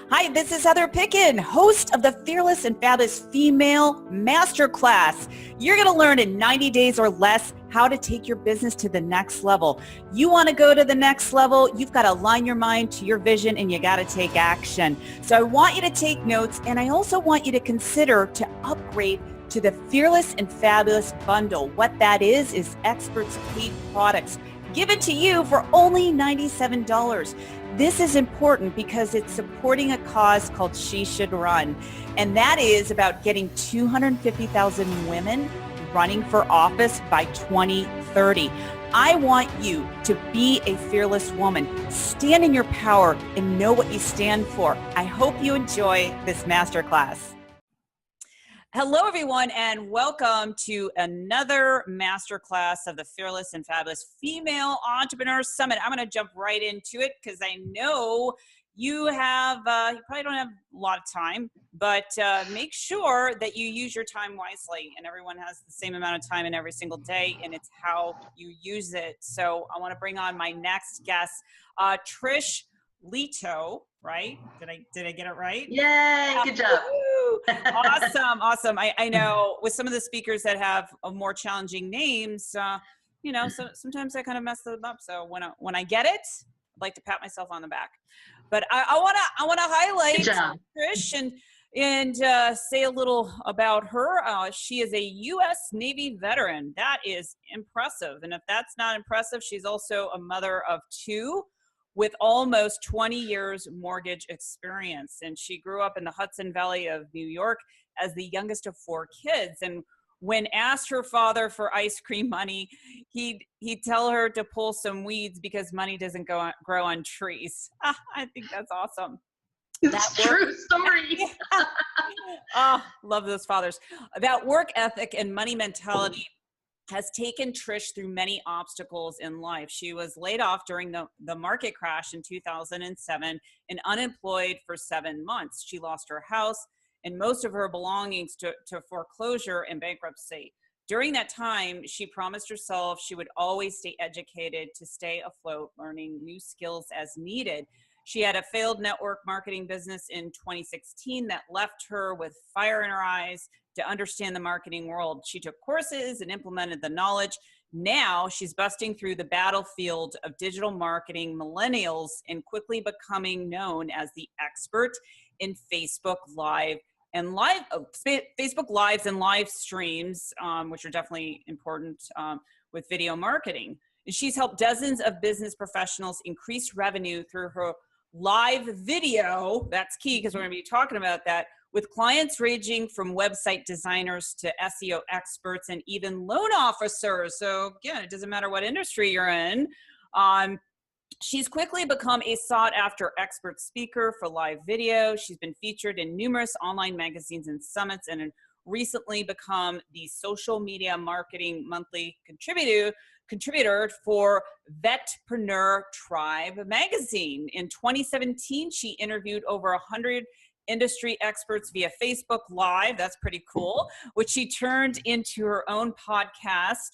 Hi, this is Heather Picken, host of the Fearless and Fabulous Female Masterclass. You're going to learn in 90 days or less how to take your business to the next level. You want to go to the next level, you've got to align your mind to your vision and you got to take action. So I want you to take notes, and I also want you to consider to upgrade to the Fearless and Fabulous bundle. What that is experts paid products given to you for only $97. This is important because it's supporting a cause called She Should Run. And that is about getting 250,000 women running for office by 2030. I want you to be a fearless woman. Stand in your power and know what you stand for. I hope you enjoy this masterclass. Hello, everyone, and welcome to another masterclass of the Fearless and Fabulous Female Entrepreneur Summit. I'm going to jump right into it because I know you have, you probably don't have a lot of time, but make sure that you use your time wisely. And everyone has the same amount of time in every single day, and it's how you use it. So I want to bring on my next guest, Trish, Leto, right? Did I get it right? Yay, good job. Awesome. I know with some of the speakers that have more challenging names, so sometimes I kind of mess them up. So when I get it, I'd like to pat myself on the back. But I wanna highlight Trish and say a little about her. She is a U.S. Navy veteran. That is impressive. And if that's not impressive, she's also a mother of two with almost 20 years mortgage experience. And she grew up in the Hudson Valley of New York as the youngest of four kids. And when asked her father for ice cream money, he'd tell her to pull some weeds because money doesn't grow on trees. I think that's awesome. That's true story. Love those fathers. That work ethic and money mentality has taken Trish through many obstacles in life. She was laid off during the market crash in 2007 and unemployed for 7 months. She lost her house and most of her belongings to foreclosure and bankruptcy. During that time, she promised herself she would always stay educated to stay afloat, learning new skills as needed. She had a failed network marketing business in 2016 that left her with fire in her eyes to understand the marketing world. She took courses and implemented the knowledge. Now she's busting through the battlefield of digital marketing millennials and quickly becoming known as the expert in Facebook Lives and live streams, which are definitely important with video marketing. And she's helped dozens of business professionals increase revenue through her live video. That's key because we're going to be talking about that, with clients ranging from website designers to SEO experts and even loan officers. So again, it doesn't matter what industry you're in. She's quickly become a sought-after expert speaker for live video. She's been featured in numerous online magazines and summits, and recently become the social media marketing monthly contributor for Vetpreneur Tribe magazine. In 2017, she interviewed over 100 industry experts via Facebook Live. That's pretty cool, which she turned into her own podcast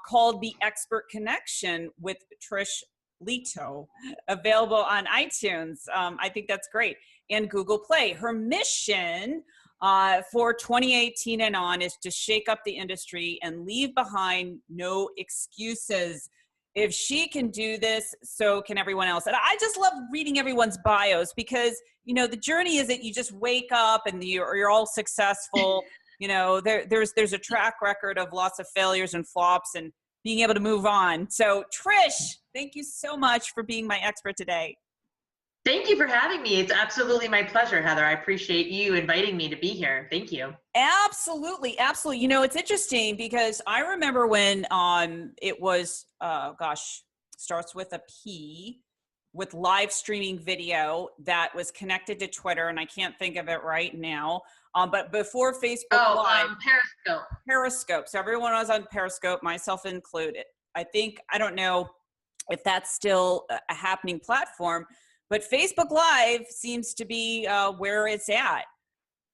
called The Expert Connection with Trish Leto, available on iTunes. I think that's great. And Google Play. Her mission for 2018 and on is to shake up the industry and leave behind no excuses. If she can do this, so can everyone else. And I just love reading everyone's bios because, the journey isn't you just wake up and you're all successful. There's a track record of lots of failures and flops and being able to move on. So Trish, thank you so much for being my expert today. Thank you for having me. It's absolutely my pleasure, Heather. I appreciate you inviting me to be here. Thank you. Absolutely. It's interesting because I remember when it was, starts with a P, with live streaming video that was connected to Twitter, and I can't think of it right now. But before Facebook Live. Periscope. So everyone was on Periscope, myself included. I don't know if that's still a happening platform, but Facebook Live seems to be where it's at.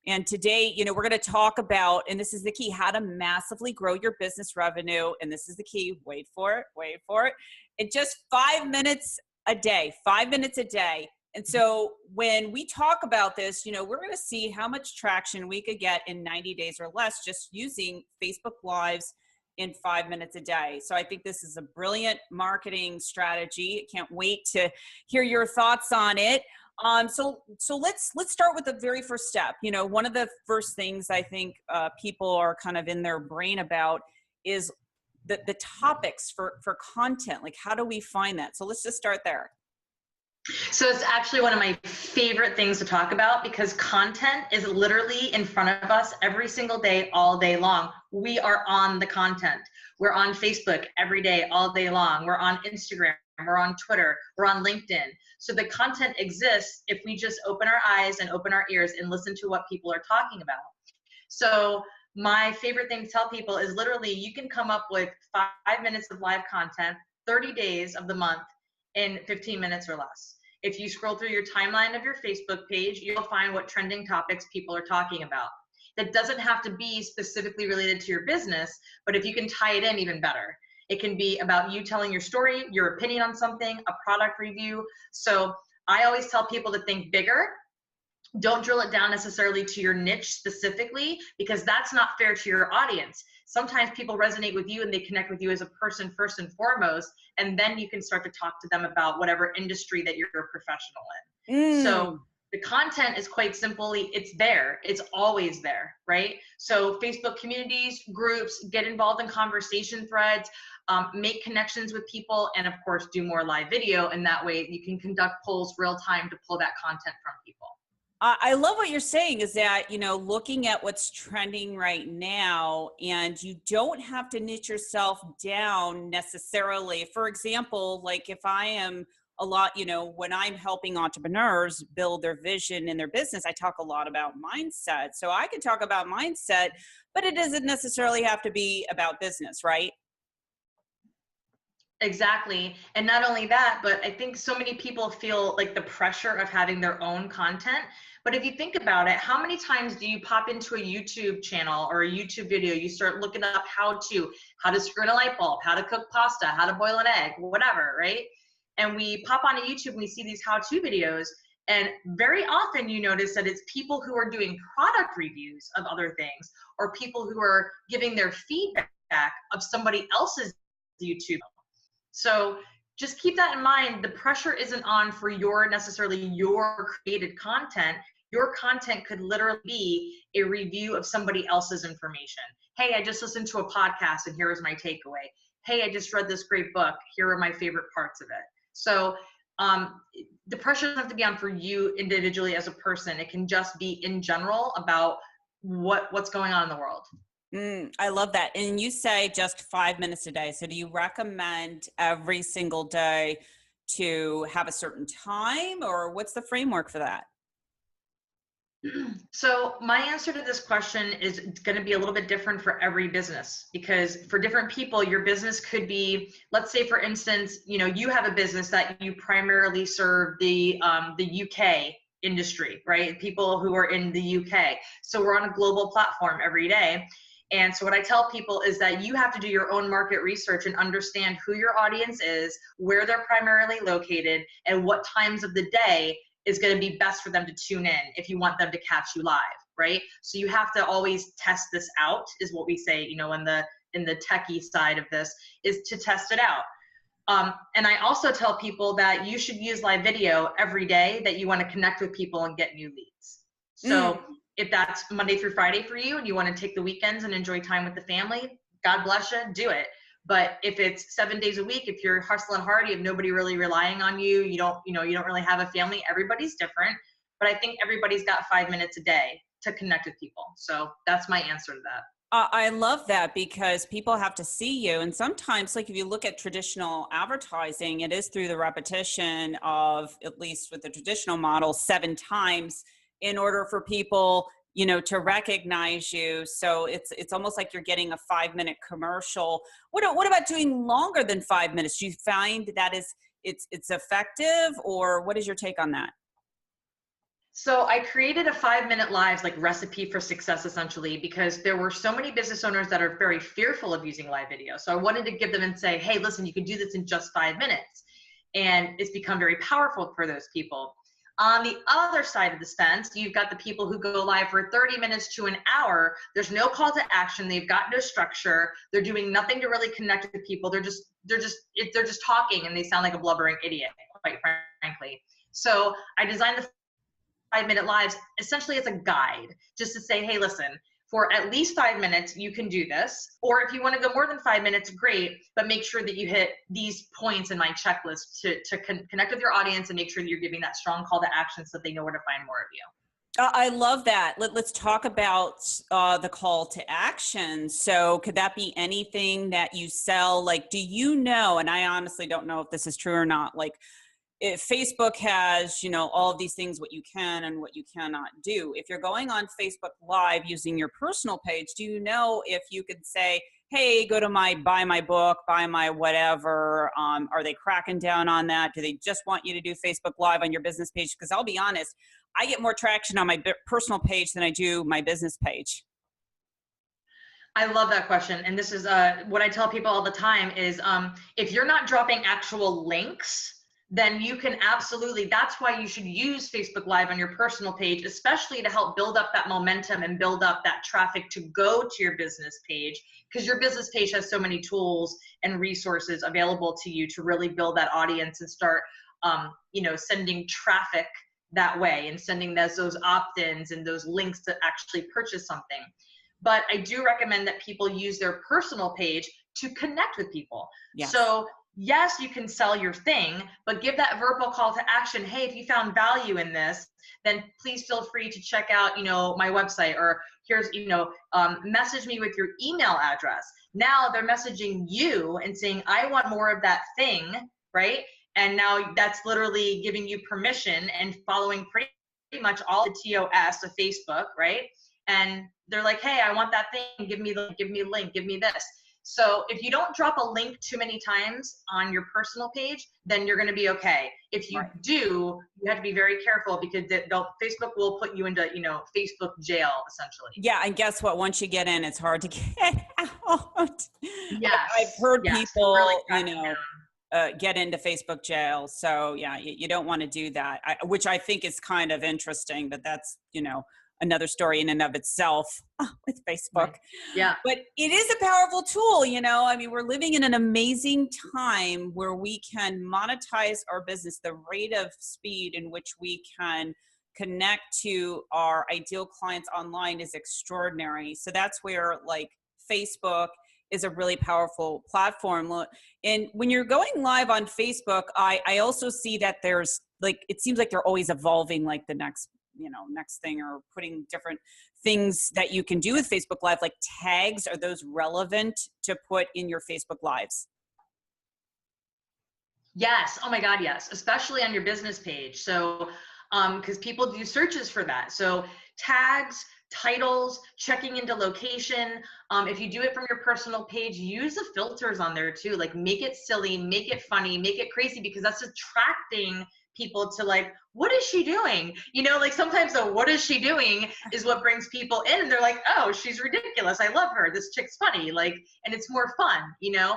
And today, we're going to talk about, and this is the key, how to massively grow your business revenue. And this is the key. Wait for it. In just 5 minutes a day, And so when we talk about this, you know, we're going to see how much traction we could get in 90 days or less just using Facebook Lives in 5 minutes a day. So I think this is a brilliant marketing strategy. Can't wait to hear your thoughts on it. So let's start with the very first step. You know, one of the first things I think people are kind of in their brain about is the topics for content. Like, how do we find that? So let's just start there. So it's actually one of my favorite things to talk about because content is literally in front of us every single day, all day long. We are on the content. We're on Facebook every day, all day long. We're on Instagram. We're on Twitter. We're on LinkedIn. So the content exists if we just open our eyes and open our ears and listen to what people are talking about. So my favorite thing to tell people is literally you can come up with 5 minutes of live content, 30 days of the month in 15 minutes or less. If you scroll through your timeline of your Facebook page, you'll find what trending topics people are talking about. That doesn't have to be specifically related to your business, but if you can tie it in, even better. It can be about you telling your story, your opinion on something, a product review. So I always tell people to think bigger. Don't drill it down necessarily to your niche specifically, because that's not fair to your audience. Sometimes people resonate with you and they connect with you as a person first and foremost, and then you can start to talk to them about whatever industry that you're a professional in. So the content is quite simply, it's there. It's always there, right? So Facebook communities, groups, get involved in conversation threads, make connections with people, and of course, do more live video. And that way you can conduct polls real time to pull that content from people. I love what you're saying is that, you know, looking at what's trending right now, and you don't have to niche yourself down necessarily. For example, like if I am a lot, you know, when I'm helping entrepreneurs build their vision in their business, I talk a lot about mindset. So I can talk about mindset, but it doesn't necessarily have to be about business, right? Exactly. And not only that, but I think so many people feel like the pressure of having their own content. But if you think about it, how many times do you pop into a YouTube channel or a YouTube video, you start looking up how to screw in a light bulb, how to cook pasta, how to boil an egg, whatever, right? And we pop onto YouTube and we see these how-to videos. And very often you notice that it's people who are doing product reviews of other things, or people who are giving their feedback of somebody else's YouTube. So just keep that in mind. The pressure isn't on for necessarily your created content. Your content could literally be a review of somebody else's information. Hey, I just listened to a podcast and here is my takeaway. Hey, I just read this great book. Here are my favorite parts of it. So the pressure doesn't have to be on for you individually as a person. It can just be in general about what's going on in the world. I love that. And you say just 5 minutes a day. So do you recommend every single day to have a certain time, or what's the framework for that? So my answer to this question is going to be a little bit different for every business, because for different people, your business could be, let's say for instance, you know, you have a business that you primarily serve the UK industry, right? People who are in the UK. So we're on a global platform every day. And so what I tell people is that you have to do your own market research and understand who your audience is, where they're primarily located, and what times of the day is going to be best for them to tune in if you want them to catch you live, right? So you have to always test this out, is what we say, you know, in the techie side of this, is to test it out. And I also tell people that you should use live video every day that you want to connect with people and get new leads. So if that's Monday through Friday for you and you want to take the weekends and enjoy time with the family, God bless you, do it. But if it's 7 days a week, if you're hustling hard, you have nobody really relying on you, you don't really have a family, everybody's different. But I think everybody's got 5 minutes a day to connect with people. So that's my answer to that. I love that, because people have to see you. And sometimes, like if you look at traditional advertising, it is through the repetition of, at least with the traditional model, 7 times in order for people, you know, to recognize you. So it's almost like you're getting a 5-minute commercial. What about doing longer than 5 minutes? Do you find that it's effective, or what is your take on that? So I created a 5-minute lives like recipe for success, essentially, because there were so many business owners that are very fearful of using live video. So I wanted to give them and say, hey, listen, you can do this in just 5 minutes. And it's become very powerful for those people. On the other side of the fence, you've got the people who go live for 30 minutes to an hour. There's no call to action. They've got no structure. They're doing nothing to really connect with people. They're just talking, and they sound like a blubbering idiot, quite frankly. So I designed the 5-minute lives essentially as a guide, just to say, hey, listen, for at least 5 minutes, you can do this. Or if you want to go more than 5 minutes, great, but make sure that you hit these points in my checklist to connect with your audience and make sure that you're giving that strong call to action so that they know where to find more of you. I love that. Let's talk about the call to action. So could that be anything that you sell? Like, do you know, and I honestly don't know if this is true or not, like, if Facebook has, you know, all of these things, what you can and what you cannot do. If you're going on Facebook Live using your personal page, do you know if you could say, hey, go to buy my book, buy my whatever? Are they cracking down on that? Do they just want you to do Facebook Live on your business page? Because I'll be honest, I get more traction on my personal page than I do my business page. I love that question. And this is what I tell people all the time is if you're not dropping actual links, then you can absolutely, that's why you should use Facebook Live on your personal page, especially to help build up that momentum and build up that traffic to go to your business page, because your business page has so many tools and resources available to you to really build that audience and start, you know, sending traffic that way and sending those opt-ins and those links to actually purchase something. But I do recommend that people use their personal page to connect with people. Yes. So yes, you can sell your thing, but give that verbal call to action. Hey, if you found value in this, then please feel free to check out, you know, my website, or here's, you know, message me with your email address. Now they're messaging you and saying, I want more of that thing, right? And now that's literally giving you permission and following pretty much all the TOS of Facebook, right? And they're like, hey, I want that thing. Give me a link, give me this. So if you don't drop a link too many times on your personal page, then you're going to be okay. If you do, you have to be very careful, because Facebook will put you into, you know, Facebook jail, essentially. Yeah, and guess what? Once you get in, it's hard to get out. Yes. I've heard people, really you know, get into Facebook jail. So yeah, you don't want to do that, which I think is kind of interesting, but that's, you know, another story in and of itself with Facebook. Right. Yeah. But it is a powerful tool, you know. I mean, we're living in an amazing time where we can monetize our business. The rate of speed in which we can connect to our ideal clients online is extraordinary. So that's where, like, Facebook is a really powerful platform. And when you're going live on Facebook, I also see that there's, like, it seems like they're always evolving, like the next thing, or putting different things that you can do with Facebook Live, like tags. Are those relevant to put in your Facebook Lives? Yes. Oh my God, yes. Especially on your business page. So, because people do searches for that. So tags, titles, checking into location. If you do it from your personal page, use the filters on there too. Like, make it silly, make it funny, make it crazy, because that's attracting people to, like, what is she doing? You know, like, sometimes the what is she doing is what brings people in, and they're like, oh, she's ridiculous. I love her. This chick's funny. Like, and it's more fun, you know?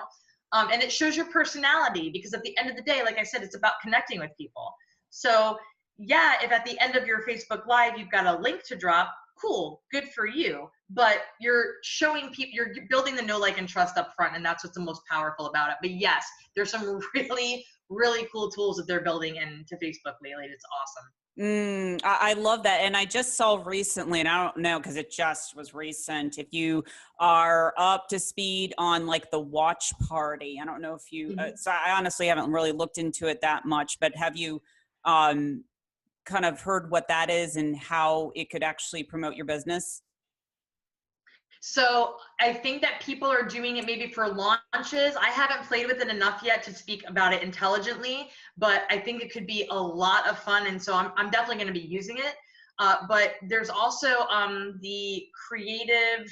And it shows your personality, because at the end of the day, like I said, it's about connecting with people. So yeah, if at the end of your Facebook Live, you've got a link to drop, cool, good for you. But you're showing people, you're building the know, like, and trust up front, and that's what's the most powerful about it. But yes, there's some really, really cool tools that they're building into Facebook lately. It's awesome. I love that. And I just saw recently, and I don't know, because it just was recent, if you are up to speed on, like, the watch party. I don't know if you, so I honestly haven't really looked into it that much, but have you kind of heard what that is and how it could actually promote your business? So I think that people are doing it maybe for launches. I haven't played with it enough yet to speak about it intelligently, but I think it could be a lot of fun. And so I'm definitely going to be using it. But there's also the creative,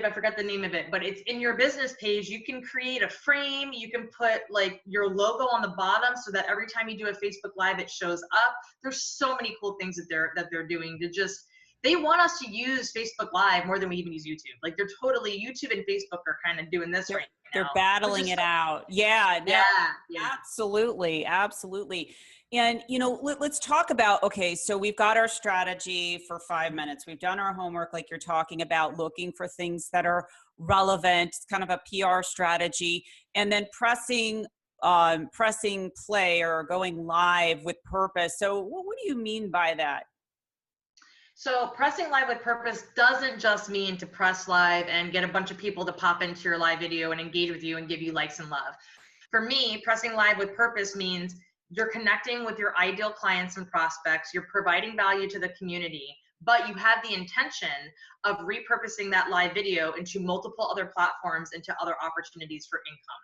I forgot the name of it, but it's in your business page. You can create a frame. You can put, like, your logo on the bottom so that every time you do a Facebook Live, it shows up. There's so many cool things that they're doing to just they want us to use Facebook Live more than we even use YouTube. Like they're totally, YouTube and Facebook are kind of doing this right now. They're battling it out. Yeah, no, yeah. Absolutely. Absolutely. And, you know, let's talk about, okay, so we've got our strategy for 5 minutes. We've done our homework, like you're talking about, looking for things that are relevant. It's kind of a PR strategy. And then pressing play or going live with purpose. So what do you mean by that? So pressing live with purpose doesn't just mean to press live and get a bunch of people to pop into your live video and engage with you and give you likes and love. For me, pressing live with purpose means you're connecting with your ideal clients and prospects, you're providing value to the community, but you have the intention of repurposing that live video into multiple other platforms, into other opportunities for income.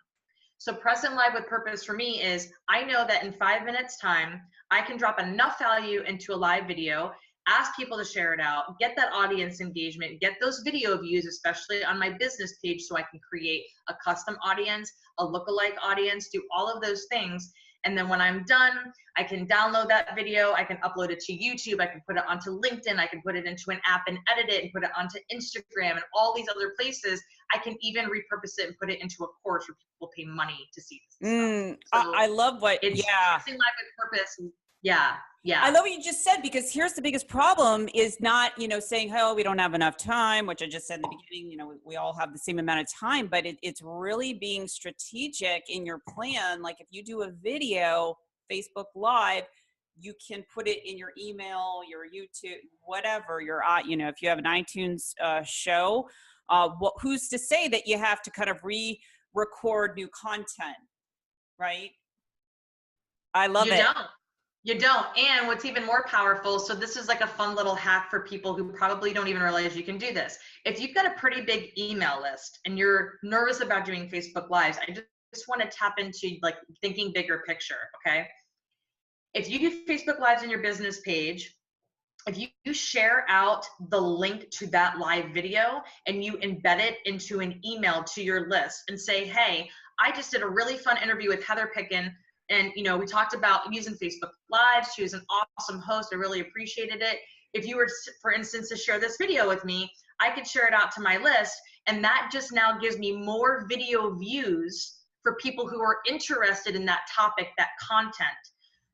So pressing live with purpose for me is, I know that in 5 minutes time, I can drop enough value into a live video, ask people to share it out, get that audience engagement, get those video views, especially on my business page, so I can create a custom audience, a lookalike audience, do all of those things. And then when I'm done, I can download that video, I can upload it to YouTube, I can put it onto LinkedIn, I can put it into an app and edit it and put it onto Instagram and all these other places. I can even repurpose it and put it into a course where people pay money to see this stuff. So I love what, it's pressing live with purpose. Yeah. Yeah. I love what you just said, because here's the biggest problem is not, you know, saying, oh, we don't have enough time, which I just said in the beginning, you know, we all have the same amount of time, but it's really being strategic in your plan. Like if you do a video, Facebook Live, you can put it in your email, your YouTube, whatever, your, you know, if you have an iTunes show, who's to say that you have to kind of re-record new content, right? I love it. You don't. And what's even more powerful, so this is like a fun little hack for people who probably don't even realize you can do this. If you've got a pretty big email list and you're nervous about doing Facebook Lives, I just want to tap into like thinking bigger picture, okay? If you do Facebook Lives on your business page, if you share out the link to that live video and you embed it into an email to your list and say, hey, I just did a really fun interview with Heather Picken, and, you know, we talked about using Facebook Live. She was an awesome host. I really appreciated it. If you were, for instance, to share this video with me, I could share it out to my list. And that just now gives me more video views for people who are interested in that topic, that content.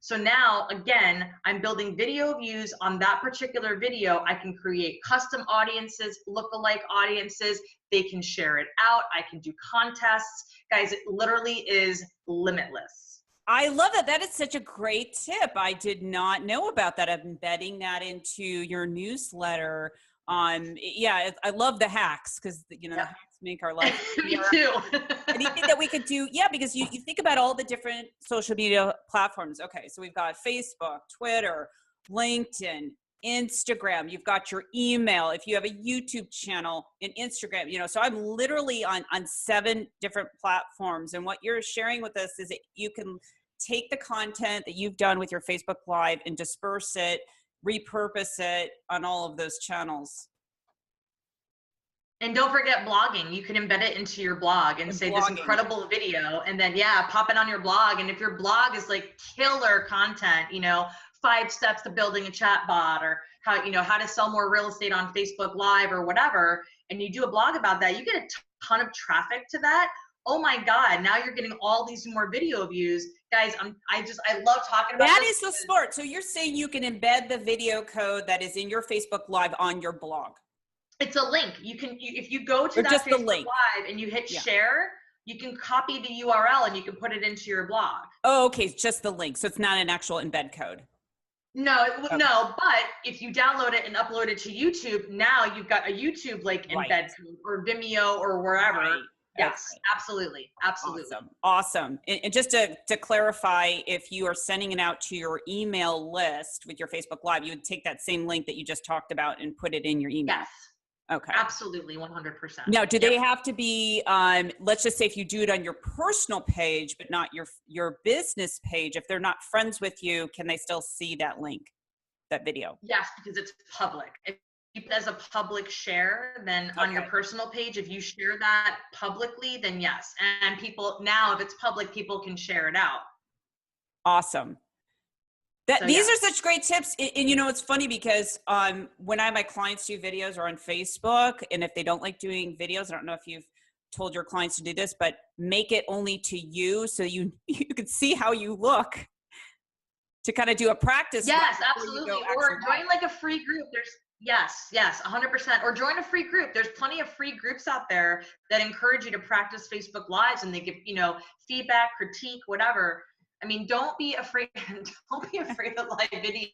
So now, again, I'm building video views on that particular video. I can create custom audiences, lookalike audiences. They can share it out. I can do contests. Guys, it literally is limitless. I love that. That is such a great tip. I did not know about that. Embedding that into your newsletter. Yeah, I love the hacks, because, you know, the hacks make our life Me too. Anything that we could do. Yeah, because you think about all the different social media platforms. Okay, so we've got Facebook, Twitter, LinkedIn, Instagram, you've got your email, if you have a YouTube channel, and Instagram, you know, so I'm literally on 7 different platforms. And what you're sharing with us is that you can take the content that you've done with your Facebook Live and disperse it, repurpose it on all of those channels. And don't forget blogging. You can embed it into your blog and say this incredible video, and then pop it on your blog. And if your blog is like killer content, you know, 5 steps to building a chat bot, or how, you know, how to sell more real estate on Facebook Live or whatever, and you do a blog about that, you get a ton of traffic to that. Oh my God, now you're getting all these more video views. Guys, I love talking about that. That is the sport. So you're saying you can embed the video code that is in your Facebook Live on your blog. It's a link. If you go to that Facebook Live and you hit share, you can copy the URL and you can put it into your blog. Oh, okay. It's just the link. So it's not an actual embed code. No, no, but if you download it and upload it to YouTube, now you've got a YouTube like embed code, or Vimeo or wherever. Right. Yes, absolutely. Absolutely. Awesome. And just to clarify, if you are sending it out to your email list with your Facebook Live, you would take that same link that you just talked about and put it in your email. Yes. Okay. Absolutely. 100%. Now, do they have to be, let's just say if you do it on your personal page, but not your business page, if they're not friends with you, can they still see that link, that video? Yes, because it's public. If it as a public share, then on your personal page, if you share that publicly, then yes. And people, now if it's public, people can share it out. Awesome. These are such great tips. And you know, it's funny because when I have my clients do videos or on Facebook, and if they don't like doing videos, I don't know if you've told your clients to do this, but make it only to you so you can see how you look to kind of do a practice. Yes, absolutely. Or join like a free group. Yes, 100%. Or join a free group. There's plenty of free groups out there that encourage you to practice Facebook Lives, and they give, you know, feedback, critique, whatever. I mean, don't be afraid. Don't be afraid of live video.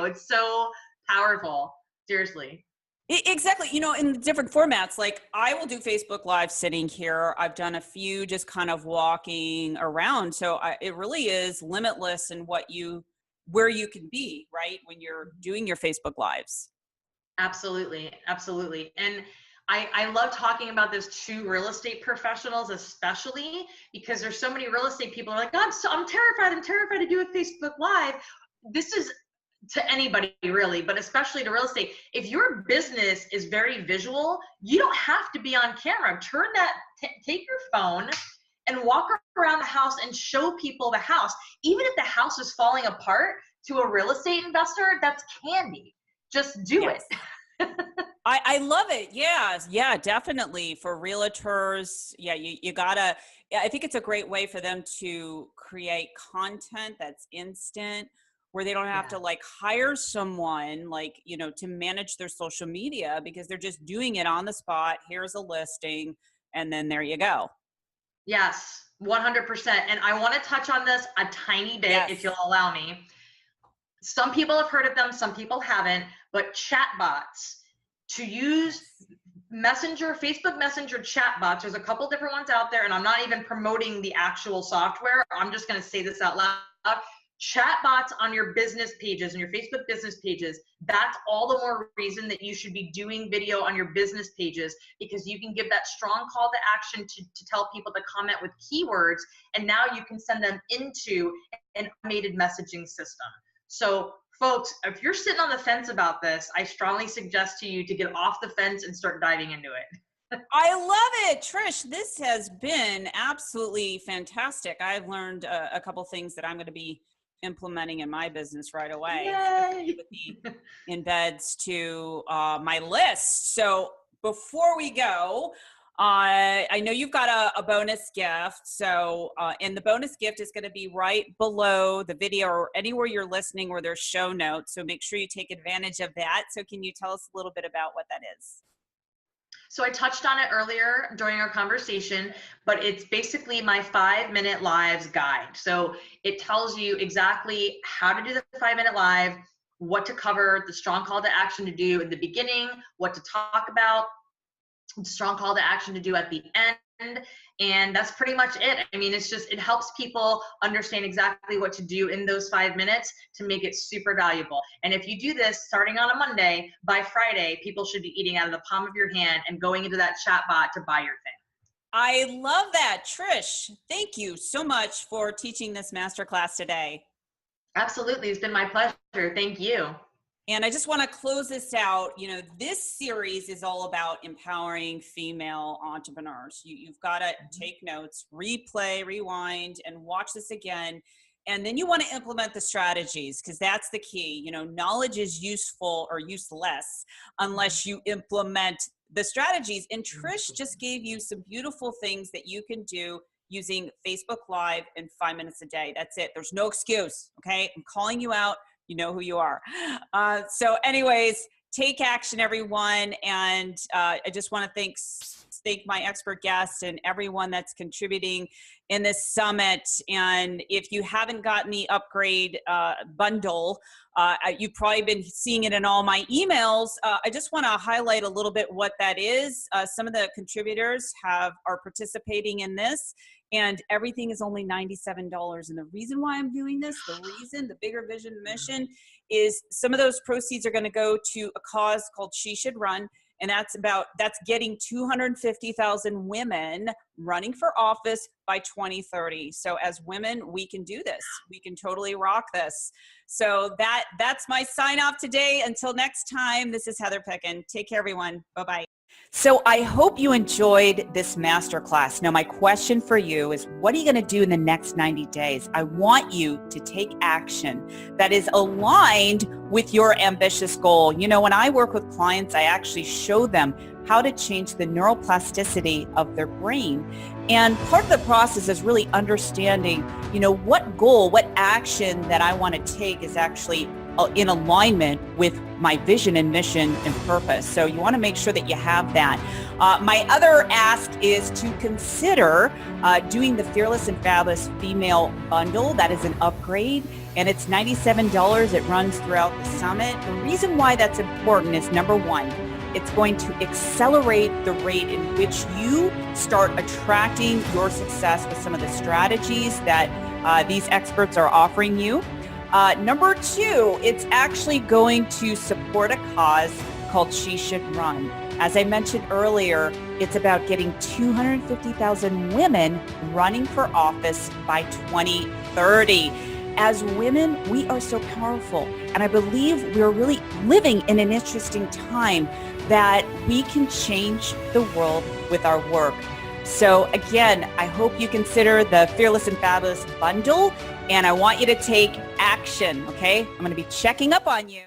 It's so powerful. Seriously. Exactly. You know, in different formats, like I will do Facebook Live sitting here. I've done a few just kind of walking around. So it really is limitless in where you can be, right, when you're doing your Facebook Lives. Absolutely. Absolutely. And I love talking about this to real estate professionals, especially because there's so many real estate people who are like, I'm terrified. I'm terrified to do a Facebook Live. This is to anybody really, but especially to real estate. If your business is very visual, you don't have to be on camera. Take your phone and walk around the house and show people the house. Even if the house is falling apart, to a real estate investor, that's candy. Just do it. I love it. Yeah, definitely. For realtors, you gotta, I think it's a great way for them to create content that's instant, where they don't have to like hire someone like, you know, to manage their social media, because they're just doing it on the spot. Here's a listing, and then there you go. Yes, 100%. And I want to touch on this a tiny bit, if you'll allow me. Some people have heard of them, some people haven't, but chatbots. To use Facebook Messenger chatbots, there's a couple different ones out there, and I'm not even promoting the actual software. I'm just going to say this out loud. Chatbots on your business pages and your Facebook business pages, that's all the more reason that you should be doing video on your business pages, because you can give that strong call to action to tell people to comment with keywords, and now you can send them into an automated messaging system. So folks, if you're sitting on the fence about this, I strongly suggest to you to get off the fence and start diving into it. I love it, Trish. This has been absolutely fantastic. I've learned a couple things that I'm going to be implementing in my business right away. Yay! With the embeds to my list. So before we go, I know you've got a bonus gift. So, and the bonus gift is going to be right below the video or anywhere you're listening where there's show notes. So make sure you take advantage of that. So can you tell us a little bit about what that is? So I touched on it earlier during our conversation, but it's basically my 5-minute lives guide. So it tells you exactly how to do the 5-minute live, what to cover, the strong call to action to do in the beginning, what to talk about, strong call to action to do at the end, and that's pretty much it. I mean, it's just, it helps people understand exactly what to do in those 5 minutes to make it super valuable. And if you do this starting on a Monday, by Friday, people should be eating out of the palm of your hand and going into that chat bot to buy your thing. I love that. Trish, thank you so much for teaching this masterclass today. Absolutely. It's been my pleasure. Thank you. And I just want to close this out. You know, this series is all about empowering female entrepreneurs. You've got to take notes, replay, rewind, and watch this again. And then you want to implement the strategies, because that's the key. You know, knowledge is useful or useless unless you implement the strategies. And Trish just gave you some beautiful things that you can do using Facebook Live in 5 minutes a day. That's it. There's no excuse. Okay. I'm calling you out. You know who you are. So anyways, take action, everyone. And I just want to thank my expert guests and everyone that's contributing in this summit. And if you haven't gotten the upgrade bundle, you've probably been seeing it in all my emails. I just want to highlight a little bit what that is. Some of the contributors are participating in this, and everything is only $97. And the reason why I'm doing this, the bigger vision mission, is some of those proceeds are going to go to a cause called She Should Run. And that's getting 250,000 women running for office by 2030. So as women, we can do this. We can totally rock this. So that's my sign off today. Until next time, this is Heather Picken. Take care, everyone. Bye-bye. So I hope you enjoyed this masterclass. Now, my question for you is, what are you going to do in the next 90 days? I want you to take action that is aligned with your ambitious goal. You know, when I work with clients, I actually show them how to change the neuroplasticity of their brain. And part of the process is really understanding, you know, what goal, what action that I want to take is actually in alignment with my vision and mission and purpose. So you want to make sure that you have that. My other ask is to consider doing the Fearless and Fabulous Female Bundle. That is an upgrade, and it's $97. It runs throughout the summit. The reason why that's important is, number one, it's going to accelerate the rate in which you start attracting your success with some of the strategies that these experts are offering you. Number two, it's actually going to support a cause called She Should Run. As I mentioned earlier, it's about getting 250,000 women running for office by 2030. As women, we are so powerful, and I believe we're really living in an interesting time that we can change the world with our work. So again, I hope you consider the Fearless and Fabulous Bundle, and I want you to take action, okay? I'm going to be checking up on you.